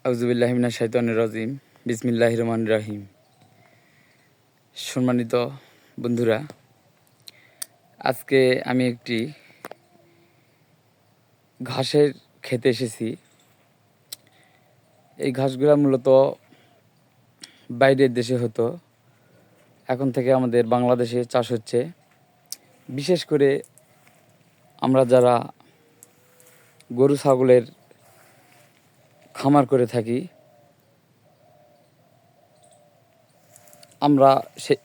আউযুবিল্লাহি মিনাশ শাইতানির রাজিম। বিসমিল্লাহির রহমানির রহিম। সম্মানিত বন্ধুরা, আজকে আমি একটি ঘাসের খেতে এসেছি। এই ঘাসগুলা মূলত বাইরের দেশে হতো, এখন থেকে আমাদের বাংলাদেশে চাষ হচ্ছে। বিশেষ করে আমরা যারা গরু ছাগলের খামার করে থাকি, আমরা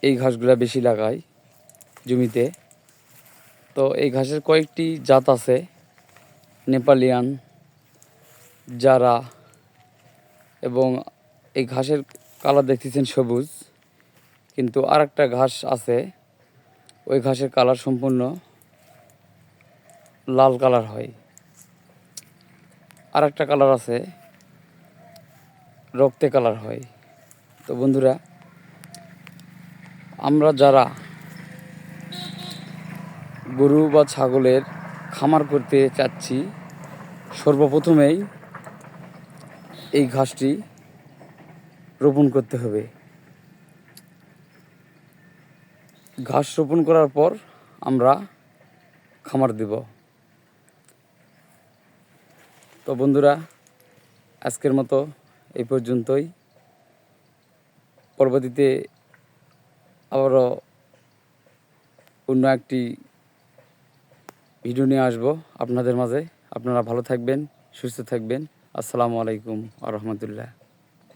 এই ঘাসগুলা বেশি লাগাই জমিতে। তো এই ঘাসের কয়েকটি জাত আছে, নেপালিয়ান, জারা, এবং এই ঘাসের কালার দেখতেছেন সবুজ, কিন্তু আরেকটা ঘাস আছে, ওই ঘাসের কালার সম্পূর্ণ লাল কালার হয়। আরেকটা কালার আছে, রক্তে কালার হয়। তো বন্ধুরা, আমরা যারা গরু বা ছাগলের খামার করতে চাচ্ছি, সর্বপ্রথমেই এই ঘাসটি রোপণ করতে হবে। ঘাস রোপণ করার পর আমরা খামার দেব। তো বন্ধুরা, আজকের মতো এই পর্যন্তই। পরবর্তীতে আবারও অন্য একটি ভিডিও নিয়ে আসবো আপনাদের মাঝে। আপনারা ভালো থাকবেন, সুস্থ থাকবেন। আসসালামু আলাইকুম ওয়া রাহমাতুল্লাহ।